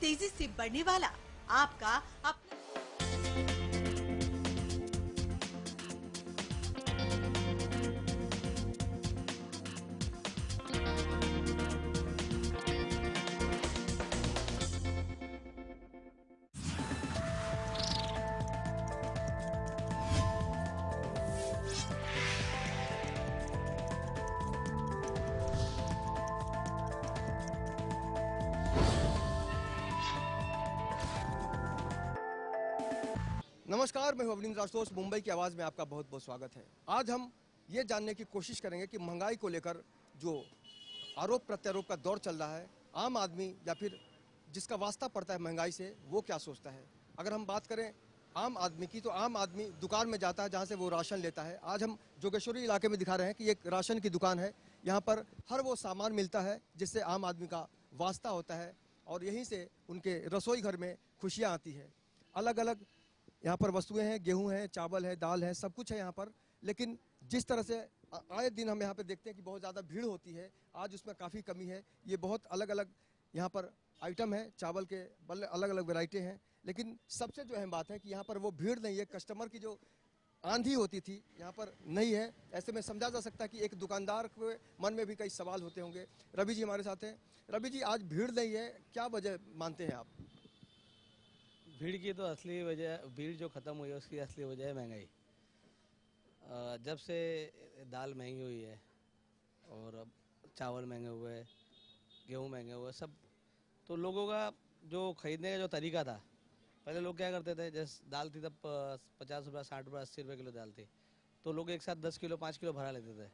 तेजी से बढ़ने वाला आपका अपना। नमस्कार, मैं हूं अवनींद्र आशुतोष। मुंबई की आवाज़ में आपका बहुत बहुत स्वागत है। आज हम ये जानने की कोशिश करेंगे कि महंगाई को लेकर जो आरोप प्रत्यारोप का दौर चल रहा है, आम आदमी या फिर जिसका वास्ता पड़ता है महंगाई से, वो क्या सोचता है। अगर हम बात करें आम आदमी की, तो आम आदमी दुकान में जाता है जहाँ से वो राशन लेता है। आज हम जोगेश्वरी इलाके में दिखा रहे हैं कि एक राशन की दुकान है। यहाँ पर हर वो सामान मिलता है जिससे आम आदमी का वास्ता होता है और यहीं से उनके रसोई घर में खुशियाँ आती है। अलग अलग यहाँ पर वस्तुएं हैं, गेहूं है, चावल है, दाल है, सब कुछ है यहाँ पर। लेकिन जिस तरह से आए दिन हम यहाँ पे देखते हैं कि बहुत ज़्यादा भीड़ होती है, आज उसमें काफ़ी कमी है। ये बहुत अलग अलग यहाँ पर आइटम है, चावल के अलग अलग वैरायटी हैं। लेकिन सबसे जो अहम बात है कि यहाँ पर वो भीड़ नहीं है, कस्टमर की जो आंधी होती थी यहाँ पर नहीं है। ऐसे में समझा जा सकता है कि एक दुकानदार के मन में भी कई सवाल होते होंगे। रवि जी हमारे साथ हैं। रवि जी, आज भीड़ नहीं है, क्या वजह मानते हैं आप? भीड़ की तो असली वजह, भीड़ जो ख़त्म हुई है उसकी असली वजह है महंगाई। जब से दाल महंगी हुई है और अब चावल महंगे हुए हैं, गेहूँ महंगे हुए हैं, सब तो लोगों का जो ख़रीदने का जो तरीका था, पहले लोग क्या करते थे, जैसे दाल थी तब 50 रुपये, 60 रुपये, 80 रुपये किलो दाल थी, तो लोग एक साथ 10 किलो 5 किलो भरा लेते थे,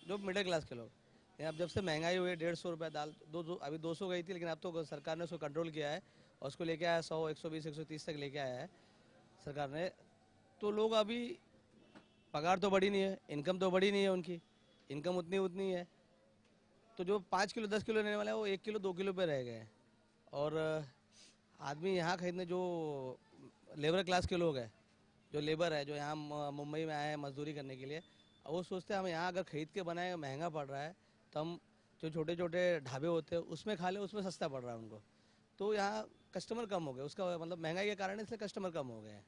जो मिडिल क्लास के लोग। लेकिन अब जब से महंगाई हुई है, 150 रुपये दाल, अभी 200 गई थी, लेकिन अब तो सरकार ने उसको कंट्रोल किया है और उसको लेके आया 100, 120, 130 तक लेके आया है सरकार ने। तो लोग अभी, पगार तो बढ़ी नहीं है, इनकम तो बढ़ी नहीं है, उनकी इनकम उतनी उतनी है, तो जो 5 किलो 10 किलो लेने वाला है वो 1 किलो 2 किलो पे रह गए हैं। और आदमी यहाँ खरीदने, जो लेबर क्लास के लोग हैं, जो लेबर है, जो यहाँ मुंबई में आए हैं मजदूरी करने के लिए, वो सोचते हैं हम यहाँ अगर खरीद के बनाए महंगा पड़ रहा है, तो हम जो छोटे छोटे ढाबे होते हैं उसमें खा ले, उसमें सस्ता पड़ रहा है उनको। तो यहाँ कस्टमर कम हो गए, उसका मतलब महंगाई के कारण, इसलिए कस्टमर कम हो गए हैं।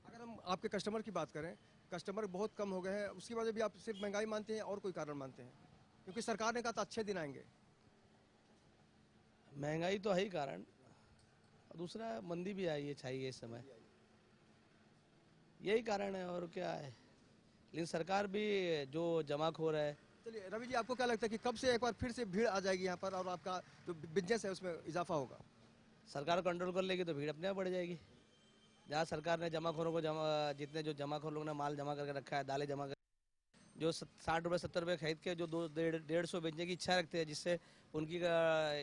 अगर हम आपके कस्टमर की बात करें, कस्टमर बहुत कम हो गए हैं, उसकी वजह भी आप सिर्फ महंगाई मानते हैं और कोई कारण मानते हैं? क्योंकि सरकार ने कहा था अच्छे दिन आएंगे। महंगाई तो है ही कारण, और दूसरा मंदी भी आई है, छाई है इस समय, यही कारण है और क्या है। लेकिन सरकार भी जो जमाखोर है। चलिए रवि जी, आपको क्या लगता है कि कब से एक बार फिर से भीड़ आ जाएगी यहाँ पर और आपका जो बिजनेस है उसमें इजाफा होगा? सरकार कंट्रोल कर लेगी तो भीड़ अपने आप बढ़ जाएगी। जहाँ सरकार ने जमाखोरों को जितने जो जमाखोर लोग ने माल जमा करके रखा है, दालें जमा कर, जो 60 रुपये 70 रुपये खरीद के जो 150 बेचने की इच्छा रखते हैं, जिससे उनकी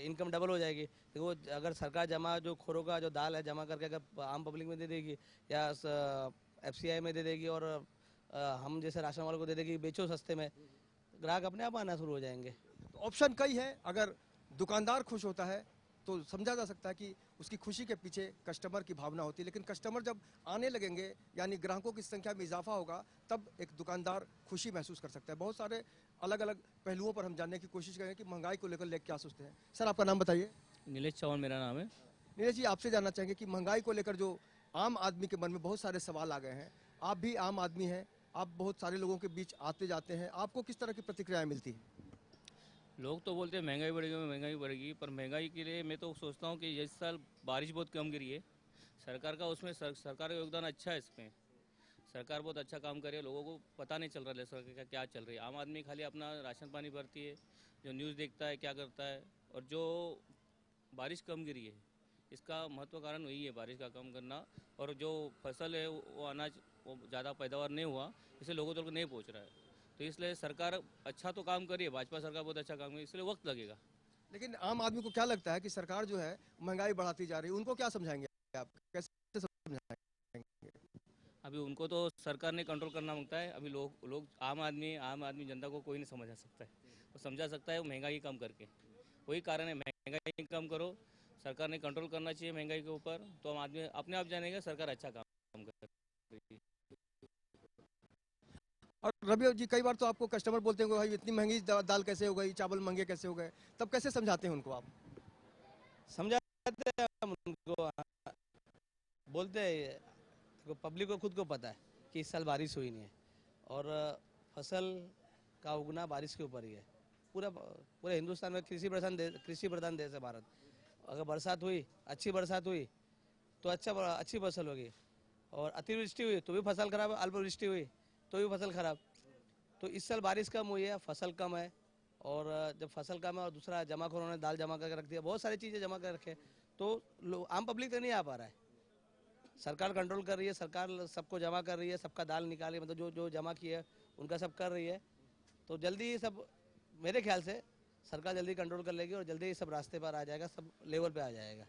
इनकम डबल हो जाएगी, तो वो अगर सरकार जमा जो खोरों का जो दाल है जमा करके अगर आम पब्लिक में दे देगी या FCI में दे देगी और हम जैसे राशन वालों को दे देगी, बेचो सस्ते में, ग्राहक अपने आप आना शुरू हो जाएंगे। तो ऑप्शन कई है। अगर दुकानदार खुश होता है तो समझा जा सकता है कि उसकी खुशी के पीछे कस्टमर की भावना होती है। लेकिन कस्टमर जब आने लगेंगे, यानी ग्राहकों की संख्या में इजाफा होगा, तब एक दुकानदार खुशी महसूस कर सकता है। बहुत सारे अलग अलग पहलुओं पर हम जानने की कोशिश करेंगे कि महंगाई को लेकर क्या सोचते हैं। सर, आपका नाम बताइए। नीलेश चौहान मेरा नाम है। नीरज जी, आपसे जानना चाहेंगे कि महंगाई को लेकर जो आम आदमी के मन में बहुत सारे सवाल आ गए हैं, आप भी आम आदमी हैं, आप बहुत सारे लोगों के बीच आते जाते हैं, आपको किस तरह की प्रतिक्रियाएं मिलती हैं? लोग तो बोलते हैं महंगाई बढ़ेगी, महंगाई बढ़ेगी, पर महंगाई के लिए मैं तो सोचता हूँ कि इस साल बारिश बहुत कम गिरी है। सरकार का उसमें सरकार का योगदान अच्छा है इसमें। सरकार बहुत अच्छा काम करे, लोगों को पता नहीं चल रहा है सरकार का क्या चल रही है। आम आदमी खाली अपना राशन पानी भरती है, जो न्यूज़ देखता है क्या करता है। और जो बारिश कम गिरी है, इसका महत्व कारण वही है, बारिश का कम करना। और जो फसल है वो अनाज वो ज़्यादा पैदावार नहीं हुआ, इसलिए लोगों तक नहीं पहुँच रहा है। तो इसलिए सरकार अच्छा तो काम करी है, भाजपा सरकार बहुत अच्छा काम करी, इसलिए वक्त लगेगा। लेकिन आम आदमी को क्या लगता है कि सरकार जो है महंगाई बढ़ाती जा रही है, उनको क्या समझाएंगे आप? कैसे समझाएंगे? अभी उनको तो सरकार ने कंट्रोल करना मांगता है। अभी लोग लोग आम आदमी जनता को कोई नहीं समझा सकता है। वो समझा सकता है वो महंगाई कम करके। वही कारण है, महंगाई कम करो, सरकार ने कंट्रोल करना चाहिए महंगाई के ऊपर, तो हम आदमी अपने आप जानेंगे सरकार अच्छा काम कर रही है। और रवि जी, कई बार तो आपको कस्टमर बोलते हैं भाई इतनी महंगी दाल कैसे हो गई, चावल महंगे कैसे हो गए, तब कैसे समझाते हैं उनको आप? समझा कहते हैं हम उनको, बोलते हैं तो पब्लिक को खुद को पता है कि इस साल बारिश हुई नहीं है, और फसल का उगना बारिश के ऊपर ही है। पूरे हिंदुस्तान में कृषि प्रधान देश है भारत। अगर बरसात हुई, अच्छी बरसात हुई तो अच्छी फसल होगी, और अतिवृष्टि हुई तो भी फसल खराब, अल्पवृष्टि हुई तो भी फसल खराब। तो इस साल बारिश कम हुई है, फसल कम है, और जब फसल कम है और दूसरा जमाखोरों ने दाल जमा करके रख दिया, बहुत सारी चीज़ें जमा कर रखे, तो आम पब्लिक तक नहीं आ पा रहा है। सरकार कंट्रोल कर रही है, सरकार सबको जमा कर रही है, सबका दाल निकाली, मतलब जो जो जमा किया है उनका सब कर रही है। तो जल्दी सब, मेरे ख्याल से सरकार जल्दी कंट्रोल कर लेगी और जल्दी ही सब रास्ते पर आ जाएगा, सब लेवल पे आ जाएगा।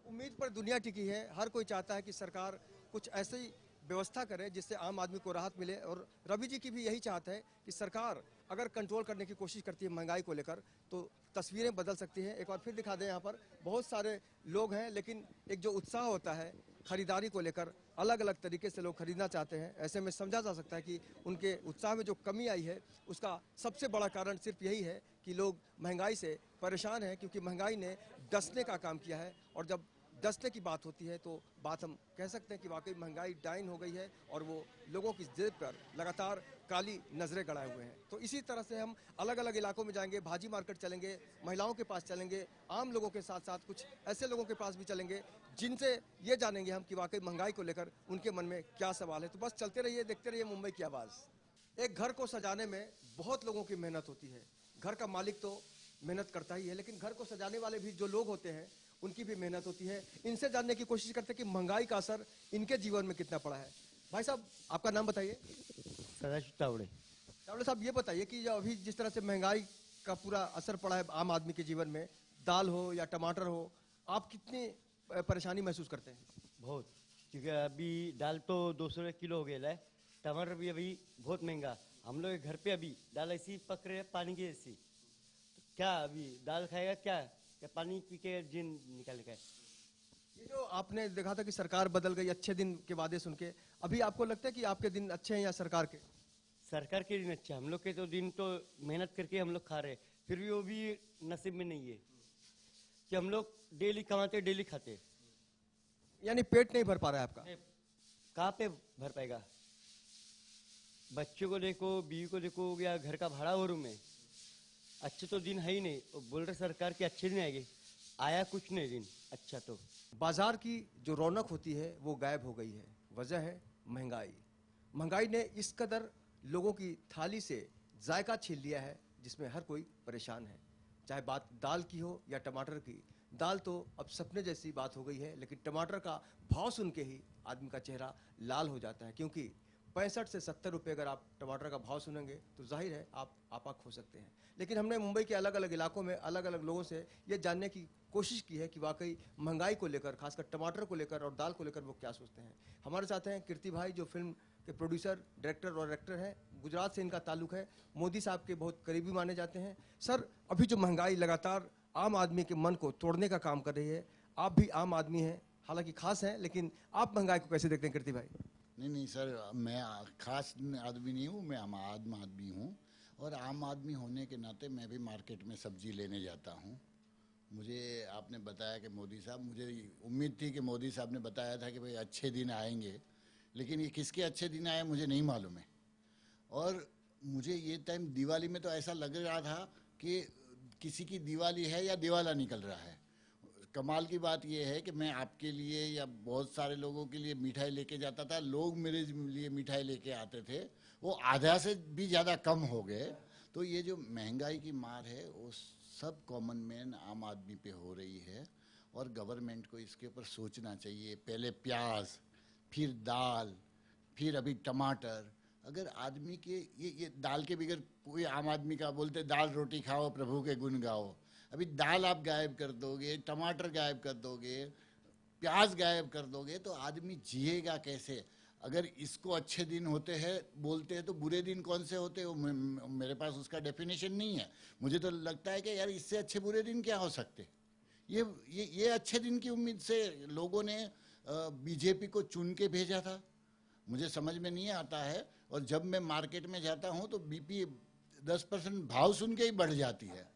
उम्मीद पर दुनिया टिकी है। हर कोई चाहता है कि सरकार कुछ ऐसी व्यवस्था करे जिससे आम आदमी को राहत मिले, और रवि जी की भी यही चाहत है कि सरकार अगर कंट्रोल करने की कोशिश करती है महंगाई को लेकर तो तस्वीरें बदल सकती हैं। एक बार फिर दिखा दें, यहाँ पर बहुत सारे लोग हैं, लेकिन एक जो उत्साह होता है खरीदारी को लेकर, अलग अलग तरीके से लोग खरीदना चाहते हैं। ऐसे में समझा जा सकता है कि उनके उत्साह में जो कमी आई है उसका सबसे बड़ा कारण सिर्फ यही है कि लोग महंगाई से परेशान हैं, क्योंकि महंगाई ने डसने का काम किया है। और जब डसने की बात होती है तो बात हम कह सकते हैं कि वाकई महंगाई डाइन हो गई है और वो लोगों की जेब पर लगातार काली नजरें गड़ाए हुए हैं। तो इसी तरह से हम अलग अलग इलाकों में जाएंगे, भाजी मार्केट चलेंगे, महिलाओं के पास चलेंगे, आम लोगों के साथ साथ कुछ ऐसे लोगों के पास भी चलेंगे जिनसे ये जानेंगे हम कि वाकई महंगाई को लेकर उनके मन में क्या सवाल है। तो बस चलते रहिए, देखते रहिए मुंबई की आवाज़। एक घर को सजाने में बहुत लोगों की मेहनत होती है। घर का मालिक तो मेहनत करता ही है, लेकिन घर को सजाने वाले भी जो लोग होते हैं उनकी भी मेहनत होती है। इनसे जानने की कोशिश करते हैं कि महंगाई का असर इनके जीवन में कितना पड़ा है। भाई साहब, आपका नाम बताइए। सदाशिव तावड़े। तावड़े साहब, ये बताइए कि जो अभी जिस तरह से महंगाई का पूरा असर पड़ा है आम आदमी के जीवन में, दाल हो या टमाटर हो, आप कितनी परेशानी महसूस करते हैं? बहुत, क्योंकि अभी दाल तो 200 रुपये किलो हो गया है, टमाटर भी अभी बहुत महंगा। हम लोग घर पे अभी दाल ऐसी पक रहे हैं पानी की ऐसी, तो क्या अभी दाल खाएगा क्या पानी पी के जिन निकालेगा। ये जो आपने देखा था कि सरकार बदल गई, अच्छे दिन के वादे सुन के, अभी आपको लगता है कि आपके दिन अच्छे हैं या सरकार के? सरकार के दिन अच्छे, हम लोग के तो दिन तो मेहनत करके हम लोग खा रहे हैं, फिर भी वो भी नसीब में नहीं है कि हम लोग डेली कमाते डेली खाते, यानी पेट नहीं भर पा रहा है आपका? कहाँ पे भर पाएगा? बच्चों को देखो, बीवी को देखो, या घर का भाड़ा भरूं में, अच्छे तो दिन है ही नहीं। बोल रहे सरकार के अच्छे दिन आएंगे, आया कुछ नहीं दिन अच्छा। तो बाजार की जो रौनक होती है वो गायब हो गई है। वजह है महंगाई। महंगाई ने इस कदर लोगों की थाली से जायका छीन लिया है जिसमें हर कोई परेशान है। चाहे बात दाल की हो या टमाटर की। दाल तो अब सपने जैसी बात हो गई है, लेकिन टमाटर का भाव सुन के ही आदमी का चेहरा लाल हो जाता है, क्योंकि 65 से 70 रुपये अगर आप टमाटर का भाव सुनेंगे तो जाहिर है आप आपा खो सकते हैं। लेकिन हमने मुंबई के अलग अलग इलाकों में अलग अलग लोगों से ये जानने की कोशिश की है कि वाकई महंगाई को लेकर, खासकर टमाटर को लेकर और दाल को लेकर वो क्या सोचते हैं। हमारे साथ हैं कीर्ति भाई, जो फिल्म के प्रोड्यूसर, डायरेक्टर और एक्टर हैं। गुजरात से इनका ताल्लुक है, मोदी साहब के बहुत करीबी माने जाते हैं। सर, अभी जो महंगाई लगातार आम आदमी के मन को तोड़ने का काम कर रही है, आप भी आम आदमी हैं, हालांकि खास हैं, लेकिन आप महंगाई को कैसे देखते हैं कीर्ति भाई? नहीं सर, मैं खास आदमी नहीं हूँ, मैं आम आदमी हूँ। और आम आदमी होने के नाते मैं भी मार्केट में सब्जी लेने जाता हूँ। मुझे आपने बताया कि मोदी साहब, मुझे उम्मीद थी कि मोदी साहब ने बताया था कि भाई अच्छे दिन आएंगे, लेकिन ये किसके अच्छे दिन आए मुझे नहीं मालूम है। और मुझे ये टाइम दिवाली में तो ऐसा लग रहा था कि किसी की दिवाली है या दिवाला निकल रहा है। कमाल की बात यह है कि मैं आपके लिए या बहुत सारे लोगों के लिए मिठाई लेके जाता था, लोग मेरे लिए मिठाई लेके आते थे, वो आधा से भी ज़्यादा कम हो गए। तो ये जो महंगाई की मार है वो सब कॉमन मैन आम आदमी पे हो रही है, और गवर्नमेंट को इसके ऊपर सोचना चाहिए। पहले प्याज, फिर दाल, फिर अभी टमाटर। अगर आदमी के ये दाल के बगैर कोई आम आदमी का बोलते दाल रोटी खाओ प्रभु के गुण गाओ, अभी दाल आप गायब कर दोगे, टमाटर गायब कर दोगे, प्याज गायब कर दोगे, तो आदमी जिएगा कैसे? अगर इसको अच्छे दिन होते हैं बोलते हैं तो बुरे दिन कौन से होते हैं? मेरे पास उसका डेफिनेशन नहीं है। मुझे तो लगता है कि यार इससे अच्छे बुरे दिन क्या हो सकते। ये अच्छे दिन की उम्मीद से लोगों ने बीजेपी को चुन के भेजा था, मुझे समझ में नहीं आता है। और जब मैं मार्केट में जाता हूँ तो बीपी 10% भाव सुन के ही बढ़ जाती है।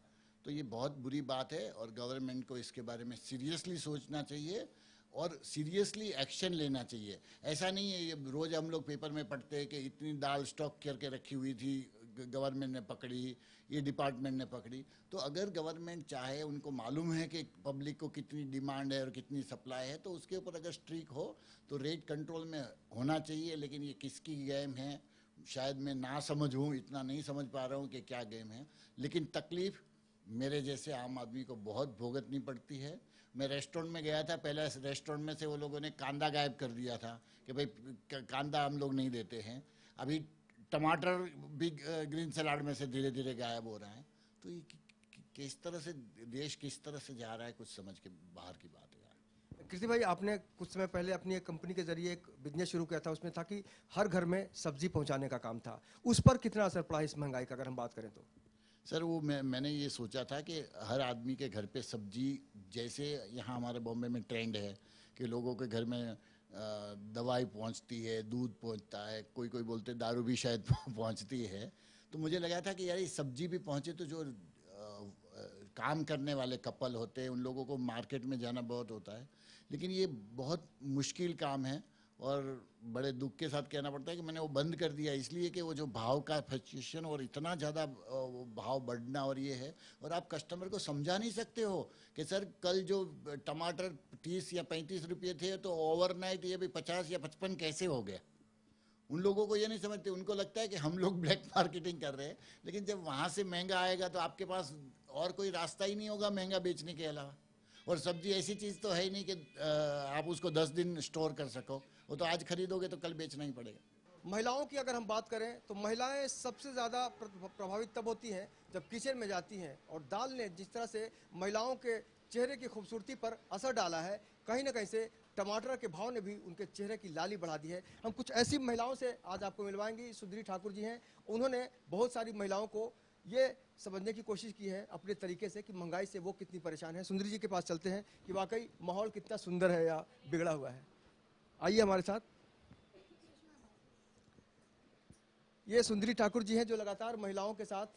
तो ये बहुत बुरी बात है और गवर्नमेंट को इसके बारे में सीरियसली सोचना चाहिए और सीरियसली एक्शन लेना चाहिए। ऐसा नहीं है ये रोज़ हम लोग पेपर में पढ़ते हैं कि इतनी दाल स्टॉक करके रखी हुई थी, गवर्नमेंट ने पकड़ी, ये डिपार्टमेंट ने पकड़ी। तो अगर गवर्नमेंट चाहे, उनको मालूम है कि पब्लिक को कितनी डिमांड है और कितनी सप्लाई है, तो उसके ऊपर अगर स्ट्रिक हो तो रेट कंट्रोल में होना चाहिए। लेकिन ये किसकी गेम है शायद मैं ना समझ हूँ, इतना नहीं समझ पा रहा हूँ कि क्या गेम है। लेकिन तकलीफ मेरे जैसे आम आदमी को बहुत भुगतनी पड़ती है। मैं रेस्टोरेंट में गया था, पहले रेस्टोरेंट में से वो लोगों ने कांदा गायब कर दिया था कि भाई कांदा हम लोग नहीं देते हैं। अभी टमाटर भी ग्रीन सलाड में से धीरे धीरे गायब हो रहा है। तो ये किस तरह से देश किस तरह से जा रहा है, कुछ समझ के बाहर की बात है यार। कृति भाई, आपने कुछ समय पहले अपनी एक कंपनी के जरिए एक बिजनेस शुरू किया था, उसमें था कि हर घर में सब्जी पहुंचाने का काम था। उस पर कितना असर पड़ा इस महंगाई का, अगर हम बात करें तो? सर वो मैंने ये सोचा था कि हर आदमी के घर पे सब्जी, जैसे यहाँ हमारे बॉम्बे में ट्रेंड है कि लोगों के घर में दवाई पहुँचती है, दूध पहुँचता है, कोई कोई बोलते दारू भी शायद पहुँचती है। तो मुझे लगा था कि यार ये सब्जी भी पहुँचे तो जो काम करने वाले कपल होते हैं उन लोगों को मार्केट में जाना बहुत होता है। लेकिन ये बहुत मुश्किल काम है और बड़े दुख के साथ कहना पड़ता है कि मैंने वो बंद कर दिया, इसलिए कि वो जो भाव का फ्लक्चुएशन और इतना ज़्यादा भाव बढ़ना और ये है, और आप कस्टमर को समझा नहीं सकते हो कि सर कल जो टमाटर 30 या 35 रुपये थे तो ओवरनाइट ये भी 50 या 55 कैसे हो गया। उन लोगों को ये नहीं समझते, उनको लगता है कि हम लोग ब्लैक मार्केटिंग कर रहे हैं। लेकिन जब वहाँ से महंगा आएगा तो आपके पास और कोई रास्ता ही नहीं होगा महंगा बेचने के अलावा। और सब्जी ऐसी चीज़ तो है ही नहीं कि आप उसको 10 दिन स्टोर कर सको, वो तो आज खरीदोगे तो कल बेचना ही पड़ेगा। महिलाओं की अगर हम बात करें तो महिलाएं सबसे ज़्यादा प्रभावित तब होती हैं जब किचन में जाती हैं, और दाल ने जिस तरह से महिलाओं के चेहरे की खूबसूरती पर असर डाला है, कहीं ना कहीं से टमाटर के भाव ने भी उनके चेहरे की लाली बढ़ा दी है। हम कुछ ऐसी महिलाओं से आज आपको मिलवाएंगे। सुंदरी ठाकुर जी हैं, उन्होंने बहुत सारी महिलाओं को ये समझने की कोशिश की है अपने तरीके से कि महंगाई से वो कितनी परेशान है। सुंदरी जी के पास चलते हैं कि वाकई माहौल कितना सुंदर है या बिगड़ा हुआ है। आइए हमारे साथ। ये सुंदरी ठाकुर जी हैं जो लगातार महिलाओं के साथ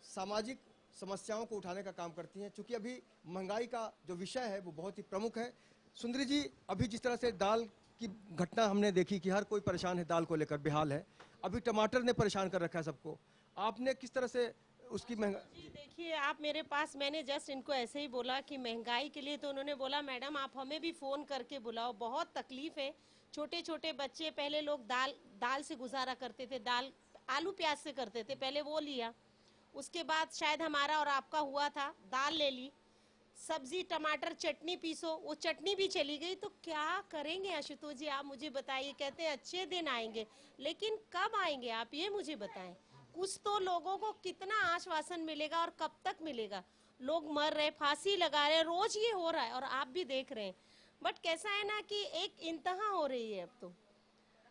सामाजिक समस्याओं को उठाने का काम करती हैं। चूंकि अभी महंगाई का जो विषय है वो बहुत ही प्रमुख है। सुंदरी जी, अभी जिस तरह से दाल की घटना हमने देखी कि हर कोई परेशान है, दाल को लेकर बेहाल है, अभी टमाटर ने परेशान कर रखा है सबको, आपने किस तरह से उसकी जी देखिए, आप मेरे पास, मैंने जस्ट इनको ऐसे ही बोला कि महंगाई के लिए, तो उन्होंने बोला मैडम आप हमें भी फ़ोन करके बुलाओ, बहुत तकलीफ है। छोटे छोटे बच्चे, पहले लोग दाल से गुजारा करते थे, दाल आलू प्याज से करते थे, पहले वो लिया, उसके बाद शायद हमारा और आपका हुआ था, दाल ले ली, सब्जी टमाटर चटनी पीसो, वो चटनी भी चली गई। तो क्या करेंगे आशुतोष जी, आप मुझे बताइए। कहते हैं अच्छे दिन आएंगे, लेकिन कब आएंगे आप ये मुझे बताएं। कुछ तो लोगों को कितना आश्वासन मिलेगा और कब तक मिलेगा। लोग मर रहे, फांसी लगा रहे, रोज ये हो रहा है और आप भी देख रहे हैं। बट कैसा है ना कि एक इंतहा हो रही है। अब तो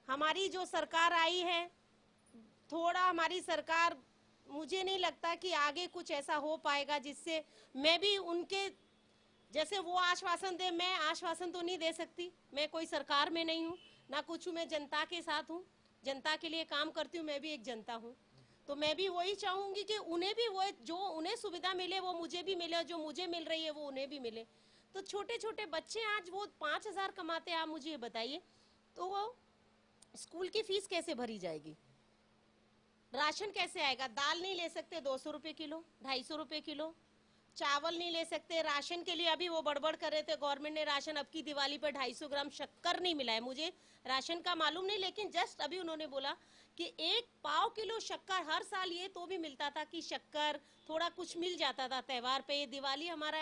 हमारी जो सरकार आई है, थोड़ा हमारी सरकार, मुझे नहीं लगता कि आगे कुछ ऐसा हो पाएगा जिससे मैं भी उनके जैसे वो आश्वासन दे, मैं आश्वासन तो नहीं दे सकती। मैं कोई सरकार में नहीं हूँ, ना कुछ हूँ, मैं जनता के साथ हूँ, जनता के लिए काम करती हूँ, मैं भी एक जनता हूँ। तो मैं भी वही चाहूंगी कि उन्हें भी वो जो उन्हें सुविधा मिले वो मुझे भी मिले, जो मुझे मिल रही है वो उन्हें भी मिले। तो छोटे छोटे बच्चे आज वो 5,000 कमाते हैं, आप मुझे ये बताइए, तो वो स्कूल की फीस कैसे भरी जाएगी, राशन कैसे आएगा। दाल नहीं ले सकते 200 रुपये किलो, 250 रुपये किलो, चावल नहीं ले सकते। राशन के लिए अभी वो बड़बड़ कर रहे थे, गवर्नमेंट ने राशन अब की दिवाली पर 250 ग्राम शक्कर नहीं मिला है। मुझे राशन का मालूम नहीं, लेकिन जस्ट अभी उन्होंने बोला कि 1 पाव किलो शक्कर, हर साल ये तो भी मिलता था कि शक्कर थोड़ा कुछ मिल जाता था त्योहार पे। ये दिवाली हमारा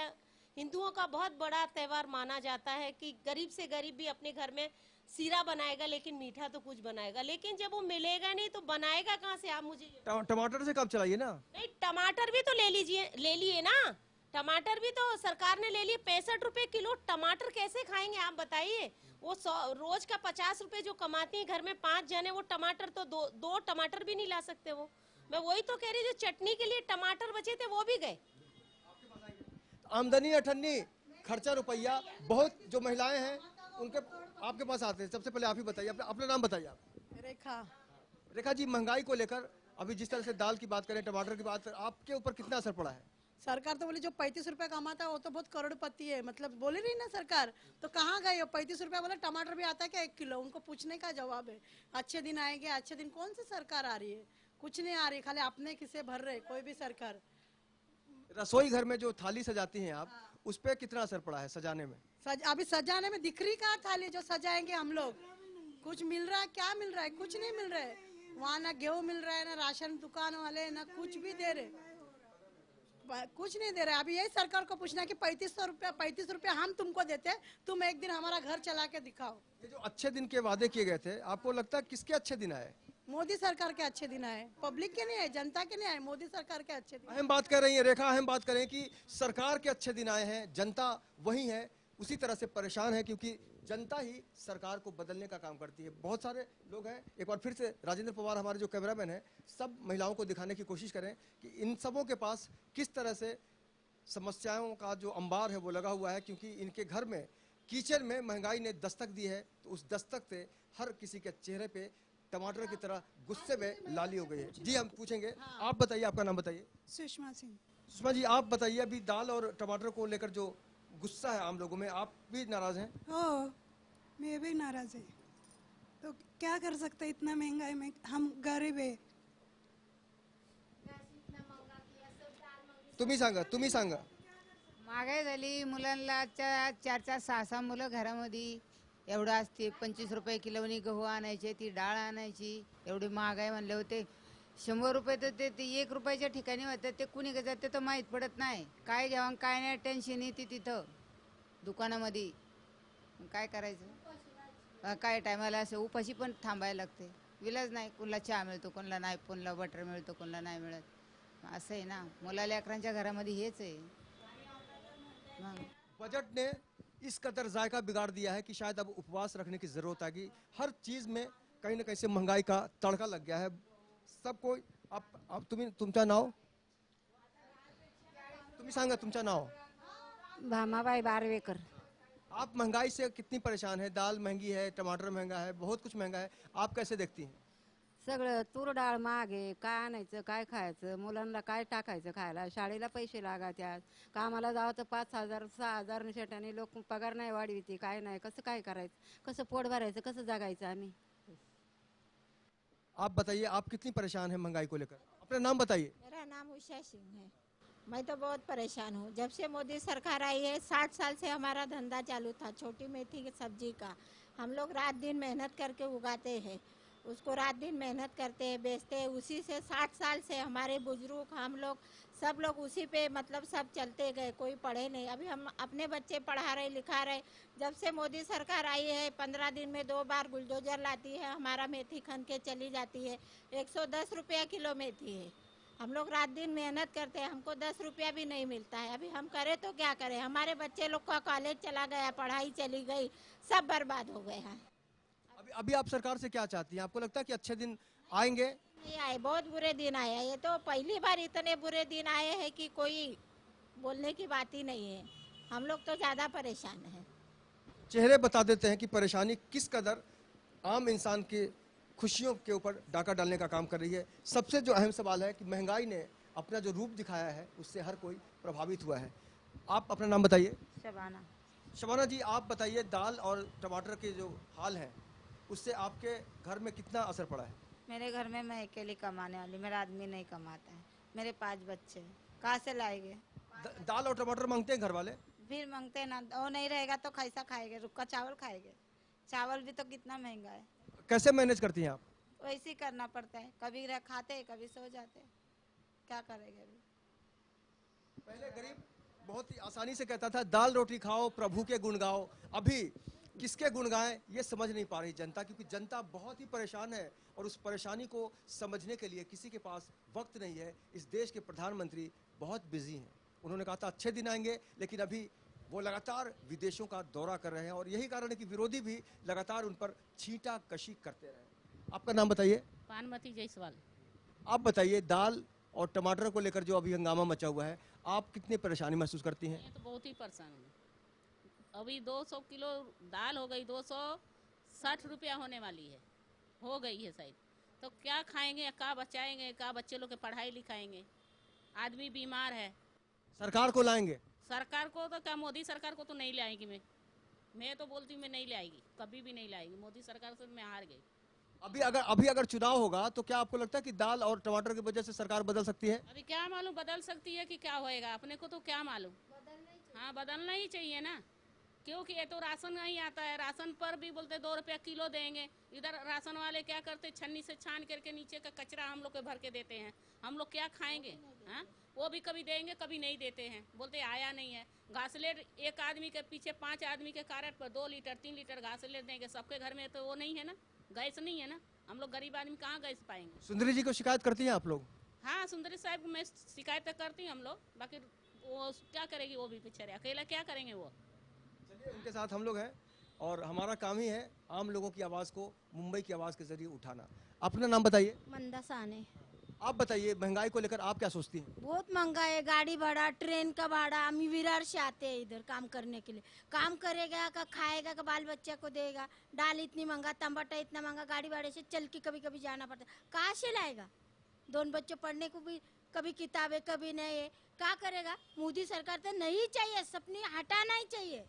हिंदुओं का बहुत बड़ा त्योहार माना जाता है कि गरीब से गरीब भी अपने घर में सीरा बनाएगा, लेकिन मीठा तो कुछ बनाएगा। लेकिन जब वो मिलेगा नहीं तो बनाएगा कहाँ से, आप मुझे टमाटर से कब चलाइए ना। नहीं, टमाटर भी तो ले लिए ना, टमाटर भी तो सरकार ने ले लिए। 65 रुपए किलो टमाटर कैसे खाएंगे आप बताइए। वो रोज का 50 रुपए जो कमाती है, घर में 5 जने, वो टमाटर तो दो टमाटर भी नहीं ला सकते। वो मैं वही तो कह रही, जो चटनी के लिए टमाटर बचे थे वो भी गए। आमदनी अठन्नी, खर्चा रुपया, बहुत जो महिलाएं हैं उनके आपके पास आते हैं। सबसे पहले आप ही बताइए, अपना नाम बताइए आप। रेखा जी, महंगाई को लेकर अभी जिस तरह से दाल की बात करें, टमाटर की बात करें, आपके ऊपर कितना असर पड़ा है? सरकार तो बोली जो 35 रुपए कमाता है वो तो बहुत करोड़पति है, मतलब बोले नहीं ना सरकार। तो कहाँ गए? 35 रुपए बोले टमाटर भी आता है क्या 1 किलो? उनको पूछने का जवाब है। अच्छे दिन आएंगे, अच्छे दिन कौन सी सरकार आ रही है? कुछ नहीं आ रही, खाली अपने किसे भर रहे कोई भी सरकार। रसोई घर में जो थाली सजाती हैं आप, उस पर कितना असर पड़ा है सजाने में? अभी सजाने में दिख रही कहाँ थाली जो सजाएंगे हम लोग? कुछ मिल रहा है? क्या मिल रहा है? कुछ नहीं मिल रहा है। वहाँ ना गेहूँ मिल रहा है, ना राशन दुकान वाले ना कुछ भी दे रहे, कुछ नहीं दे रहे। अभी यही सरकार को पूछना कि 35 रुपया हम तुमको देते, तुम एक दिन हमारा घर चला के दिखाओ। ये जो अच्छे दिन के वादे किए गए थे, आपको लगता है किसके अच्छे दिन आए? मोदी सरकार के अच्छे दिन आए, पब्लिक के नहीं आए, जनता के नहीं आए, मोदी सरकार के अच्छे दिन। अहम बात कर रही है रेखा, अहम बात करें कि सरकार के अच्छे दिन आए हैं, जनता वही है उसी तरह से परेशान है, क्योंकि जनता ही सरकार को बदलने का काम करती है। बहुत सारे लोग हैं, एक बार फिर से राजेंद्र पवार हमारे जो कैमरामैन हैं, सब महिलाओं को दिखाने की कोशिश करें कि इन सबों के पास किस तरह से समस्याओं का जो अंबार है वो लगा हुआ है, क्योंकि इनके घर में किचन में महंगाई ने दस्तक दी है। तो उस दस्तक से हर किसी के चेहरे पे टमाटर की तरह गुस्से में लाली हो गई है। जी हम पूछेंगे, आप बताइए, आपका नाम बताइए। सुषमा सिंह। सुषमा जी, आप बताइए, अभी दाल और टमाटर को लेकर जो गुस्सा है आम लोगों में, आप भी नाराज हैं? ओ, मैं भी नाराज है। तो क्या कर सकते, इतना महंगाई में हम गरीब है। तुम्ही सांगा। महागाई झाली, मुलांना 4-4, 6-6 मुलं घरामध्ये, एवढं असते. 25 रुपये किलोनी गहू आणायचे, ती डाळ आणायची, एवढी महागाई म्हणले होते. 100 रुपये तर ते 1 रुपयाच्या ठिकाणी होतं, ते कुणी घेतात ते तर माहीत पडत नाही. काय घ्यावं काय नाही टेन्शन येते तिथं दुकानामध्ये. काय करायचं, काय टायमाला असं उपाशी पण थांबायला लागते. विलाज नाही, कोणाला चहा मिळतो, कोणाला नाही, कोणाला बटर मिळतो, कोणाला नाही मिळत. असं आहे ना, मुला लेकरांच्या घरामध्ये हेच आहे. बजट ने इस कदर जायका बिगाड़ दिया है कि शायद अब उपवास रखने की जरूरत आएगी। हर चीज में कहीं ना कहीं से महंगाई का तड़का लग गया है सबको। आप तुमचं नाव? तुम्ही सांगा तुमचं नाव। भामाबाई बारवेकर। आप महंगाई से कितनी परेशान है? दाल महंगी है, टमाटर महंगा है, बहुत कुछ महंगा है, आप कैसे देखती हैं? सगळं तूर डाळ महाग आहे, काय आणायचं काय खायचं, मुलांना काय टाकायचं खायला, शाळेला पैसे लागतात, कामाला जावं तर 5,000 6,000 निषेटाने लोक पगार नाही वाढविते, काय नाही, कसं काय करायचं, कसं पोट भरायचं, कसं जगायचं आम्ही? आप बताइए, आप कितनी परेशान है महंगाई को लेकर? अपना नाम बताइए। मेरा नाम उषा सिंह है। मैं तो बहुत परेशान हूँ। जब से मोदी सरकार आई है, 60 साल से हमारा धंधा चालू था, छोटी मेथी की सब्जी का। हम लोग रात दिन मेहनत करके उगाते हैं, उसको रात दिन मेहनत करते हैं, बेचते हैं, उसी से 60 साल से हमारे बुजुर्ग हम लोग सब लोग उसी पे मतलब सब चलते गए, कोई पढ़े नहीं। अभी हम अपने बच्चे पढ़ा रहे लिखा रहे। जब से मोदी सरकार आई है, 15 दिन में 2 बार बुलडोजर लाती है, हमारा मेथी खन के चली जाती है। 110 रुपया किलो मेथी है। हम लोग रात दिन मेहनत करते हैं, हमको 10 रुपया भी नहीं मिलता है। अभी हम करें तो क्या करें? हमारे बच्चे लोग का कॉलेज चला गया, पढ़ाई चली गई, सब बर्बाद हो गए हैं। अभी आप सरकार से क्या चाहती हैं? आपको लगता है कि अच्छे दिन आएंगे? नहीं आए, बहुत बुरे दिन आए हैं। ये तो पहली बार इतने बुरे दिन आए हैं कि कोई बोलने की बात ही नहीं है। हम लोग तो ज़्यादा परेशान हैं। चेहरे बता देते हैं कि परेशानी किस कदर आम इंसान की खुशियों के ऊपर डाका डालने का काम कर रही है। सबसे जो अहम सवाल है कि महंगाई ने अपना जो रूप दिखाया है, उससे हर कोई प्रभावित हुआ है। आप अपना नाम बताइए। शबाना। शबाना जी, आप बताइए, दाल और टमाटर के जो हाल है, उससे आपके घर में कितना असर पड़ा है? मेरे घर में मैं अकेली कमाने वाली, मेरा आदमी नहीं कमाता है, मेरे 5 बच्चे हैं, कहाँ से लाएंगे? दाल और टमाटर मांगते हैं घर वाले? फिर मांगते हैं ना, वो नहीं रहेगा तो कैसा खाएंगे? रुक्का चावल खाएंगे? चावल भी तो कितना महंगा है। कैसे मैनेज करती हैं आप? वैसे ही करना पड़ता है, कभी खाते हैं, कभी सो जाते हैं, क्या करेंगे? अभी पहले गरीब बहुत ही आसानी से कहता था दाल रोटी खाओ, प्रभु के गुण गाओ। अभी किसके गुण गाएं ये समझ नहीं पा रही जनता, क्योंकि जनता बहुत ही परेशान है और उस परेशानी को समझने के लिए किसी के पास वक्त नहीं है। इस देश के प्रधानमंत्री बहुत बिजी हैं। उन्होंने कहा था अच्छे दिन आएंगे, लेकिन अभी वो लगातार विदेशों का दौरा कर रहे हैं और यही कारण है कि विरोधी भी लगातार उन पर छींटा कशी करते रहे। आपका नाम बताइए। पानमती जायसवाल। आप बताइए, दाल और टमाटर को लेकर जो अभी हंगामा मचा हुआ है, आप कितनी परेशानी महसूस करती हैं? मैं तो बहुत ही परेशान हूँ। अभी 200 किलो दाल हो गई, 260 रुपया होने वाली है, हो गई है शायद। तो क्या खाएंगे, क्या बचाएंगे, क्या बच्चे लोग के पढ़ाई लिखाएंगे? आदमी बीमार है। सरकार को लाएंगे? सरकार को तो क्या, मोदी सरकार को तो नहीं लाएगी। मैं तो बोलती हूँ मैं नहीं लाएगी, कभी भी नहीं लाएगी। मोदी सरकार से मैं हार गई। अभी अगर चुनाव होगा तो क्या आपको लगता है कि दाल और टमाटर की वजह से सरकार बदल सकती है? अभी क्या मालूम बदल सकती है कि क्या होएगा, अपने को तो क्या मालूम। हाँ, बदलना ही चाहिए ना, क्योंकि ये तो राशन नहीं आता है। राशन पर भी बोलते 2 रुपया किलो देंगे। इधर राशन वाले क्या करते, छन्नी से छान करके नीचे का कचरा हम लोग को भर के देते हैं। हम लोग क्या खाएंगे? हाँ, वो भी कभी देंगे कभी नहीं देते हैं, बोलते आया नहीं है। घासलेट एक आदमी के पीछे 5 आदमी के कार्ड पर 2 लीटर 3 लीटर घासलेट देंगे। सबके घर में तो वो नहीं है ना, गैस नहीं है ना। हम लोग गरीब आदमी कहाँ गैस पाएंगे? सुंदरी जी को शिकायत करती हैं आप लोग? हाँ, सुंदरी साहब को मैं शिकायत करती हूँ हम लोग, बाकी वो क्या करेगी, वो भी बेचारे अकेला क्या करेंगे वो। चलिए, उनके साथ हम लोग हैं और हमारा काम ही है आम लोगों की आवाज़ को मुंबई की आवाज़ के जरिए उठाना। अपना नाम बताइए। मंदा साने। आप बताइए, महंगाई को लेकर आप क्या सोचती हैं? बहुत महंगा है, गाड़ी भाड़ा, ट्रेन का भाड़ा। हम विरार से आते हैं इधर काम करने के लिए। काम करेगा का खाएगा का बाल बच्चा को देगा। दाल इतनी महंगा, टमाटर इतना महंगा, गाड़ी भाड़े से चल के कभी कभी जाना पड़ता है। कहाँ से लाएगा? 2 बच्चों पढ़ने को भी कभी किताबें कभी नहीं है, क्या करेगा? मोदी सरकार तो नहीं चाहिए, सपनी हटाना ही चाहिए।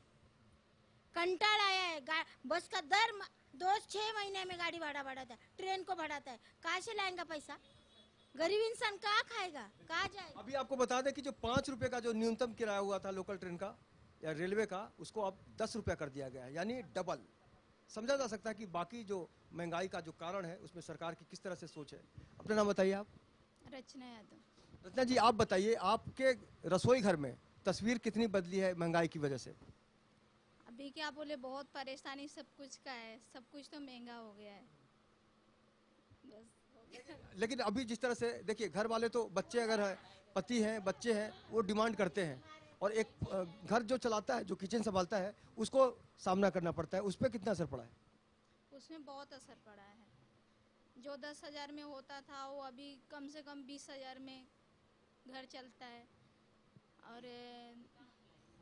कंटाल आया है, बस का दर 6 महीने में गाड़ी भाड़ा बढ़ाता है, ट्रेन को बढ़ाता है। कहाँ से लाएंगा पैसा? गरीब इंसान कहाँ खाएगा, कहाँ जाएगा? अभी आपको बता दें कि जो 5 रुपए का जो न्यूनतम किराया हुआ था लोकल ट्रेन का या रेलवे का, उसको अब 10 रुपया कर दिया गया है, यानी डबल। समझा जा सकता है कि बाकी जो महंगाई का जो कारण है उसमें सरकार की किस तरह से सोच है। अपना नाम बताइए आप। रचना यादव। रचना जी, आप बताइए, आपके रसोई घर में तस्वीर कितनी बदली है महंगाई की वजह से? अभी क्या बोले, बहुत परेशानी सब कुछ का है, सब कुछ तो महंगा हो गया है बस। लेकिन अभी जिस तरह से देखिए, घर वाले तो बच्चे अगर है, पति हैं, बच्चे हैं, वो डिमांड करते हैं और एक घर जो चलाता है, जो किचन संभालता है, उसको सामना करना पड़ता है। उस पर कितना असर पड़ा है? उसमें बहुत असर पड़ा है। जो 10,000 में होता था वो अभी कम से कम 20,000 में घर चलता है। और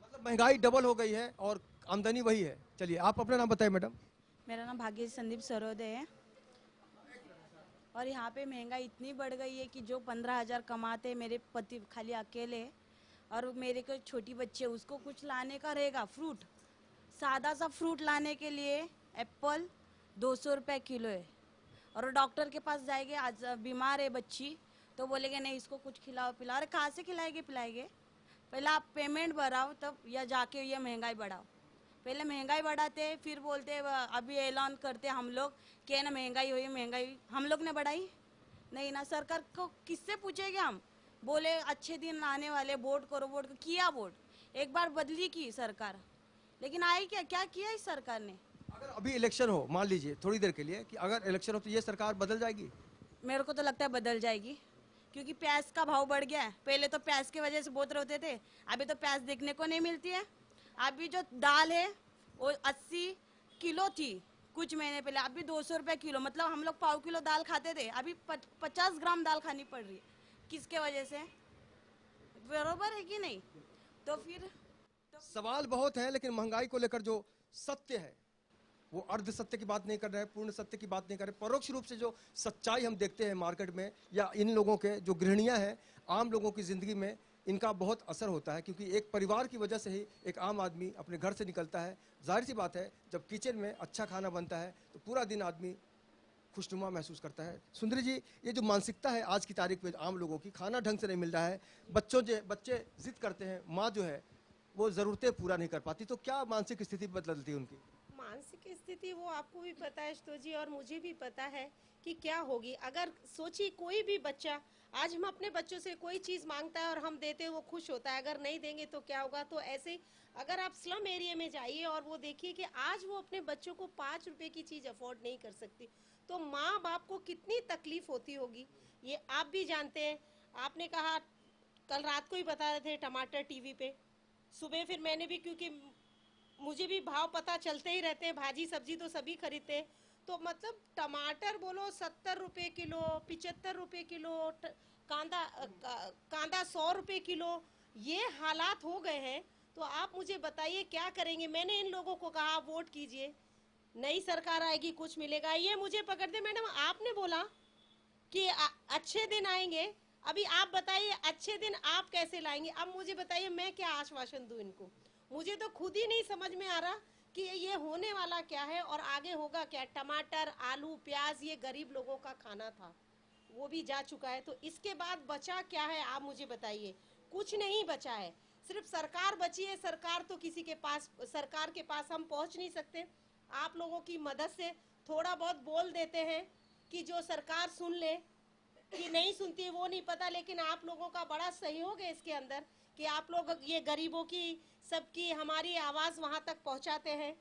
मतलब महंगाई डबल हो गई है और आमदनी वही है। चलिए, आप अपना नाम बताइए मैडम। मेरा नाम भाग्य संदीप सरोदे है और यहाँ पे महंगाई इतनी बढ़ गई है कि जो 15,000 कमाते, मेरे पति खाली अकेले, और मेरे को छोटी बच्चे, उसको कुछ लाने का रहेगा, फ्रूट, सादा सा फ्रूट लाने के लिए एप्पल 200 रुपये किलो है। और डॉक्टर के पास जाएंगे, आज बीमार है बच्ची, तो बोलेंगे नहीं इसको कुछ खिलाओ पिलाओ। अरे कहाँ से खिलाएंगे पिलाएंगे? पहले आप पेमेंट भराओ तब, या जाके ये महंगाई बढ़ाओ। पहले महंगाई बढ़ाते, फिर बोलते अभी ऐलान करते हम लोग कि ना महंगाई हुई, महंगाई हम लोग ने बढ़ाई नहीं ना। सरकार को किससे पूछेंगे हम? बोले अच्छे दिन आने वाले, वोट करो, वोट किया, वोट एक बार बदली की सरकार, लेकिन आई क्या किया इस सरकार ने? अगर अभी इलेक्शन हो, मान लीजिए थोड़ी देर के लिए कि अगर इलेक्शन हो तो ये सरकार बदल जाएगी? मेरे को तो लगता है बदल जाएगी, क्योंकि प्याज का भाव बढ़ गया है। पहले तो प्याज की वजह से बहुत रोते थे, अभी तो प्याज देखने को नहीं मिलती है। अभी जो दाल है वो 80 किलो थी कुछ महीने पहले, अभी 200 रुपये किलो। मतलब हम लोग 1/4 किलो दाल खाते थे, अभी 50 ग्राम दाल खानी पड़ रही है। किसके वजह से? बरोबर है कि नहीं? तो फिर सवाल बहुत है, लेकिन महंगाई को लेकर जो सत्य है वो अर्ध सत्य की बात नहीं कर रहे हैं, पूर्ण सत्य की बात नहीं कर रहे, परोक्ष रूप से जो सच्चाई हम देखते हैं मार्केट में, या इन लोगों के जो गृहिणियां हैं, आम लोगों की जिंदगी में इनका बहुत असर होता है। क्योंकि एक परिवार की वजह से ही एक आम आदमी अपने घर से निकलता है। जाहिर सी बात है, जब किचन में अच्छा खाना बनता है तो पूरा दिन आदमी खुशनुमा महसूस करता है। सुंदरी जी, ये जो मानसिकता है आज की तारीख में आम लोगों की, खाना ढंग से नहीं मिल रहा है, बच्चे जिद करते हैं, माँ जो है वो ज़रूरतें पूरा नहीं कर पाती, तो क्या मानसिक स्थिति बदलती है उनकी? मानसिक स्थिति वो आपको भी पता है तो जी, और मुझे भी पता है कि क्या होगी। अगर सोचिए कोई भी बच्चा, आज हम अपने बच्चों से कोई चीज़ मांगता है और हम देते हैं, वो खुश होता है, अगर नहीं देंगे तो क्या होगा। तो ऐसे अगर आप स्लम एरिया में जाइए और वो देखिए कि आज वो अपने बच्चों को 5 रुपए की चीज़ अफोर्ड नहीं कर सकती, तो माँ बाप को कितनी तकलीफ होती होगी, ये आप भी जानते हैं। आपने कहा, कल रात को ही बता रहे थे टमाटर टीवी पे, सुबह फिर मैंने भी, क्योंकि मुझे भी भाव पता चलते ही रहते हैं, भाजी सब्जी तो सभी खरीदते हैं, तो मतलब टमाटर बोलो 70 रुपये किलो, 75 रुपये किलो, कांदा 100 रुपये किलो, ये हालात हो गए हैं। तो आप मुझे बताइए क्या करेंगे। मैंने इन लोगों को कहा वोट कीजिए, नई सरकार आएगी, कुछ मिलेगा। ये मुझे पकड़ते, मैडम आपने बोला कि अच्छे दिन आएंगे, अभी आप बताइए अच्छे दिन आप कैसे लाएंगे? अब मुझे बताइए मैं क्या आश्वासन दूं इनको? मुझे तो खुद ही नहीं समझ में आ रहा कि ये होने वाला क्या है और आगे होगा क्या। टमाटर, आलू, प्याज ये गरीब लोगों का खाना था, वो भी जा चुका है। तो इसके बाद बचा क्या है आप मुझे बताइए? कुछ नहीं बचा है, सिर्फ सरकार बची है। सरकार तो किसी के पास, सरकार के पास हम पहुंच नहीं सकते। आप लोगों की मदद से थोड़ा बहुत बोल देते हैं कि जो सरकार सुन ले, कि नहीं सुनती वो नहीं पता, लेकिन आप लोगों का बड़ा सहयोग है इसके अंदर कि आप लोग ये गरीबों की, सबकी हमारी आवाज़ वहाँ तक पहुँचाते हैं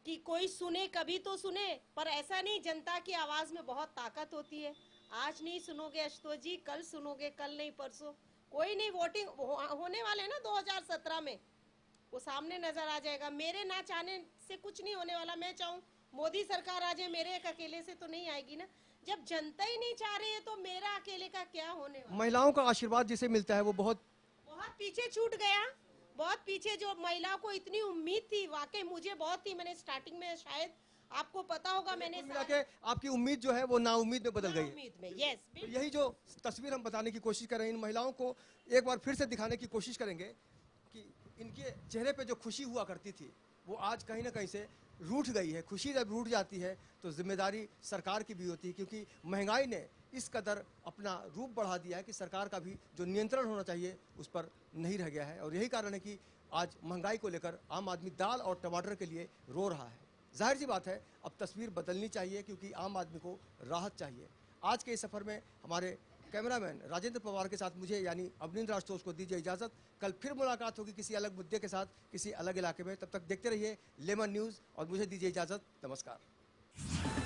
कि कोई सुने, कभी तो सुने। पर ऐसा नहीं, जनता की आवाज़ में बहुत ताकत होती है। आज नहीं सुनोगे आशुतोष जी, कल सुनोगे, कल नहीं परसों। कोई नहीं, वोटिंग होने वाले हैं ना 2017 में, वो सामने नजर आ जाएगा। मेरे ना चाहने से कुछ नहीं होने वाला। मैं चाहूँ मोदी सरकार आ जाए, मेरे एक अकेले से तो नहीं आएगी ना। जब जनता ही नहीं चाह रही है तो मेरा अकेले का क्या होने वाला? महिलाओं का आशीर्वाद जिसे मिलता है वो बहुत पीछे छूट गया, बहुत पीछे। जो महिलाओं को इतनी उम्मीद थी, वाकई मुझे बहुत थी। मैंने स्टार्टिंग में, शायद आपको पता होगा, मैंने मिला के आपकी उम्मीद जो है वो नाउम्मीद में बदल गई है। उम्मीद में, यस। तो यही जो तस्वीर हम बताने की कोशिश कर रहे हैं, इन महिलाओं को एक बार फिर से दिखाने की कोशिश करेंगे कि इनके चेहरे पे जो खुशी हुआ करती थी वो आज कहीं ना कहीं से रूठ गई है। खुशी जब रूठ जाती है तो जिम्मेदारी सरकार की भी होती है, क्योंकि महंगाई ने इस कदर अपना रूप बढ़ा दिया है कि सरकार का भी जो नियंत्रण होना चाहिए उस पर नहीं रह गया है। और यही कारण है कि आज महंगाई को लेकर आम आदमी दाल और टमाटर के लिए रो रहा है। जाहिर सी बात है, अब तस्वीर बदलनी चाहिए क्योंकि आम आदमी को राहत चाहिए। आज के इस सफ़र में हमारे कैमरामैन राजेंद्र पवार के साथ मुझे यानी अवनींद्र आशुतोष को दीजिए इजाज़त। कल फिर मुलाकात होगी किसी अलग मुद्दे के साथ, किसी अलग इलाके में। तब तक देखते रहिए लेमन न्यूज़ और मुझे दीजिए इजाज़त। नमस्कार।